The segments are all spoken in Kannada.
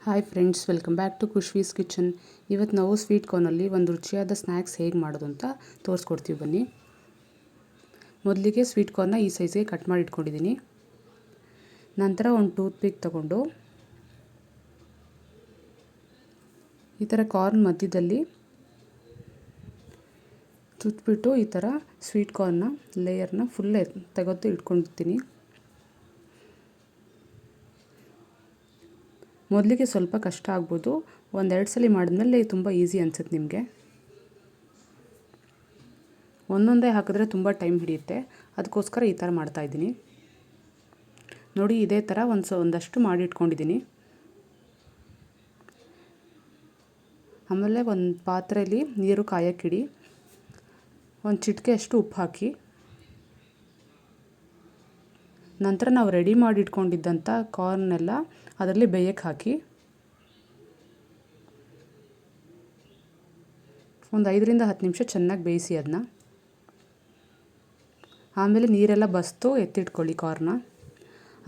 Hi friends, welcome back to Khushvi's kitchen. ಇವತ್ತು ನಾವು ಸ್ವೀಟ್ ಕಾರ್ನಲ್ಲಿ ಒಂದು ರುಚಿಯಾದ ಸ್ನ್ಯಾಕ್ಸ್ ಹೇಗೆ ಮಾಡೋದು ಅಂತ ತೋರಿಸ್ಕೊಡ್ತೀವಿ ಬನ್ನಿ. ಮೊದಲಿಗೆ ಸ್ವೀಟ್ ಕಾರ್ನ ಈ ಸೈಜ್ಗೆ ಕಟ್ ಮಾಡಿ ಇಟ್ಕೊಂಡಿದ್ದೀನಿ. ನಂತರ ಒಂದು ಟೂತ್ ಪಿಕ್ ತಗೊಂಡು ಈ ಥರ ಕಾರ್ನ್ ಮಧ್ಯದಲ್ಲಿ ಚುಚ್ಚಿಬಿಟ್ಟು ಈ ಥರ ಸ್ವೀಟ್ ಕಾರ್ನ ಲೇಯರ್ನ ಫುಲ್ ತೆಗೆದು ಇಟ್ಕೊಂಡಿರ್ತೀನಿ. ಮೊದಲಿಗೆ ಸ್ವಲ್ಪ ಕಷ್ಟ ಆಗ್ಬೋದು, ಒಂದೆರಡು ಸಲ ಮಾಡಿದ್ಮೇಲೆ ತುಂಬ ಈಸಿ ಅನಿಸುತ್ತೆ ನಿಮಗೆ. ಒಂದೊಂದೇ ಹಾಕಿದ್ರೆ ತುಂಬ ಟೈಮ್ ಹಿಡಿಯುತ್ತೆ, ಅದಕ್ಕೋಸ್ಕರ ಈ ಥರ ಮಾಡ್ತಾಯಿದ್ದೀನಿ. ನೋಡಿ, ಇದೇ ಥರ ಒಂದಷ್ಟು ಮಾಡಿ ಇಟ್ಕೊಂಡಿದ್ದೀನಿ. ಆಮೇಲೆ ಒಂದು ಪಾತ್ರೆಯಲ್ಲಿ ನೀರು ಕಾಯಕ್ಕಿಡಿ, ಒಂದು ಚಿಟಿಕೆ ಅಷ್ಟು ಉಪ್ಪು ಹಾಕಿ, ನಂತರ ನಾವು ರೆಡಿ ಮಾಡಿ ಇಟ್ಕೊಂಡಿದ್ದಂಥ ಕಾರ್ನೆಲ್ಲ ಅದರಲ್ಲಿ ಬೇಯಕ್ಕೆ ಹಾಕಿ ಒಂದು 5ರಿಂದ 10 ನಿಮಿಷ ಚೆನ್ನಾಗಿ ಬೇಯಿಸಿ ಅದನ್ನ. ಆಮೇಲೆ ನೀರೆಲ್ಲ ಬಸ್ತು ಎತ್ತಿಟ್ಕೊಳ್ಳಿ ಕಾರ್ನ.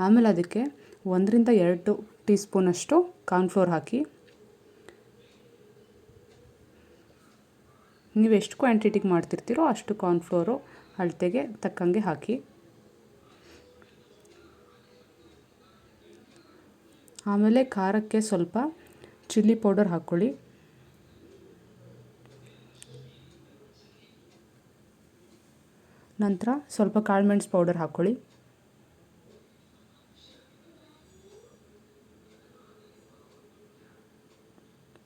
ಆಮೇಲೆ ಅದಕ್ಕೆ 1ರಿಂದ 2 ಟೀ ಸ್ಪೂನಷ್ಟು ಕಾರ್ನ್ಫ್ಲೋರ್ ಹಾಕಿ, ನೀವು ಎಷ್ಟು ಕ್ವಾಂಟಿಟಿಗೆ ಮಾಡ್ತಿರ್ತೀರೋ ಅಷ್ಟು ಕಾರ್ನ್ಫ್ಲೋರು ಅಳತೆಗೆ ತಕ್ಕಂಗೆ ಹಾಕಿ. ಆಮೇಲೆ ಖಾರಕ್ಕೆ ಸ್ವಲ್ಪ ಚಿಲ್ಲಿ ಪೌಡರ್ ಹಾಕ್ಕೊಳ್ಳಿ. ನಂತರ ಸ್ವಲ್ಪ ಕಾಳುಮೆಣಸು ಪೌಡರ್ ಹಾಕ್ಕೊಳ್ಳಿ.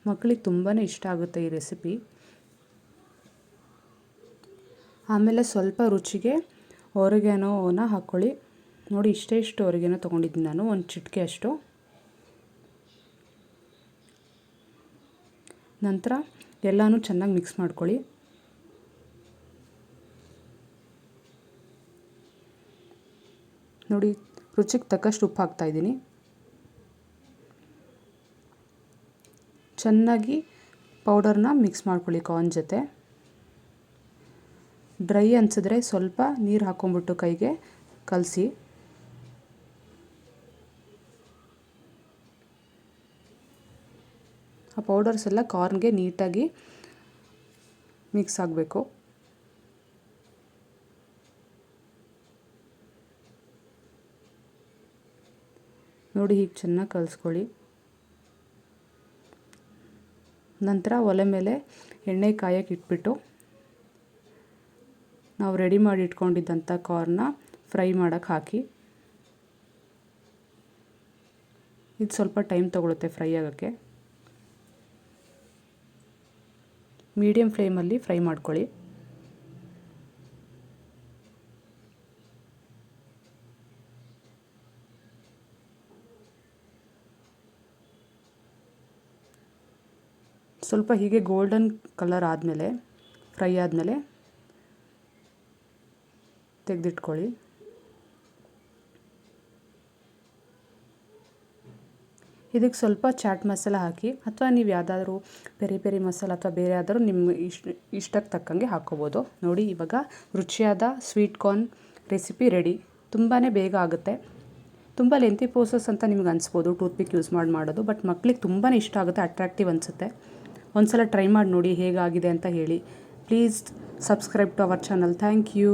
ಮಕ್ಕಳಿಗೆ ತುಂಬಾ ಇಷ್ಟ ಆಗುತ್ತೆ ಈ ರೆಸಿಪಿ. ಆಮೇಲೆ ಸ್ವಲ್ಪ ರುಚಿಗೆ ಒರಿಗ್ಯಾನೋನ ಹಾಕ್ಕೊಳ್ಳಿ. ನೋಡಿ, ಇಷ್ಟು ಒರಿಗ್ಯಾನೋ ತೊಗೊಂಡಿದ್ದೀನಿ ನಾನು, ಒಂದು ಚಿಟಿಕೆ ಅಷ್ಟು. ನಂತರ ಎಲ್ಲನೂ ಚೆನ್ನಾಗಿ ಮಿಕ್ಸ್ ಮಾಡ್ಕೊಳ್ಳಿ. ನೋಡಿ, ರುಚಿಗೆ ತಕ್ಕಷ್ಟು ಉಪ್ಪು ಹಾಕ್ತಾಯಿದ್ದೀನಿ. ಚೆನ್ನಾಗಿ ಪೌಡರ್ನ ಮಿಕ್ಸ್ ಮಾಡ್ಕೊಳ್ಳಿ ಕಾರ್ನ್ ಜೊತೆ. ಡ್ರೈ ಅನಿಸಿದ್ರೆ ಸ್ವಲ್ಪ ನೀರು ಹಾಕ್ಕೊಂಬಿಟ್ಟು ಕೈಗೆ ಕಲಸಿ. ಆ ಪೌಡರ್ಸ್ ಎಲ್ಲ ಕಾರ್ನ್ಗೆ ನೀಟಾಗಿ ಮಿಕ್ಸ್ ಆಗಬೇಕು. ನೋಡಿ, ಹೀಗೆ ಚೆನ್ನಾಗಿ ಕಲಿಸ್ಕೊಳ್ಳಿ. ನಂತರ ಒಲೆ ಮೇಲೆ ಎಣ್ಣೆ ಕಾಯಕ್ಕೆ ಇಟ್ಬಿಟ್ಟು ನಾವು ರೆಡಿ ಮಾಡಿ ಇಟ್ಕೊಂಡಿದ್ದಂಥ ಕಾರ್ನ ಫ್ರೈ ಮಾಡೋಕ್ಕೆ ಹಾಕಿ. ಇದು ಸ್ವಲ್ಪ ಟೈಮ್ ತಗೊಳುತ್ತೆ ಫ್ರೈ ಆಗೋಕ್ಕೆ. ಮೀಡಿಯಮ್ ಫ್ಲೇಮಲ್ಲಿ ಫ್ರೈ ಮಾಡ್ಕೊಳ್ಳಿ. ಸ್ವಲ್ಪ ಹೀಗೆ ಗೋಲ್ಡನ್ ಕಲರ್ ಆದಮೇಲೆ, ಫ್ರೈ ಆದಮೇಲೆ ತೆಗೆದಿಟ್ಕೊಳ್ಳಿ. ಇದಕ್ಕೆ ಸ್ವಲ್ಪ ಚಾಟ್ ಮಸಾಲ ಹಾಕಿ, ಅಥವಾ ನೀವು ಯಾವುದಾದ್ರೂ ಪೆರಿ ಮಸಾಲ ಅಥವಾ ಬೇರೆ ಯಾವ್ದಾದ್ರು ನಿಮ್ಮ ಇಷ್ಟಕ್ಕೆ ತಕ್ಕಂಗೆ ಹಾಕ್ಕೋಬೋದು. ನೋಡಿ, ಇವಾಗ ರುಚಿಯಾದ ಸ್ವೀಟ್ ಕಾರ್ನ್ ರೆಸಿಪಿ ರೆಡಿ. ತುಂಬಾ ಬೇಗ ಆಗುತ್ತೆ. ತುಂಬ ಲೆಂತಿ ಪ್ರೋಸೆಸ್ ಅಂತ ನಿಮ್ಗೆ ಅನಿಸ್ಬೋದು ಟೂತ್ ಪಿಕ್ ಯೂಸ್ ಮಾಡೋದು, ಬಟ್ ಮಕ್ಳಿಗೆ ತುಂಬಾ ಇಷ್ಟ ಆಗುತ್ತೆ, ಅಟ್ರಾಕ್ಟಿವ್ ಅನಿಸುತ್ತೆ. ಒಂದು ಸಲ ಟ್ರೈ ಮಾಡಿ ನೋಡಿ ಹೇಗಾಗಿದೆ ಅಂತ ಹೇಳಿ. Please subscribe to our channel. Thank you.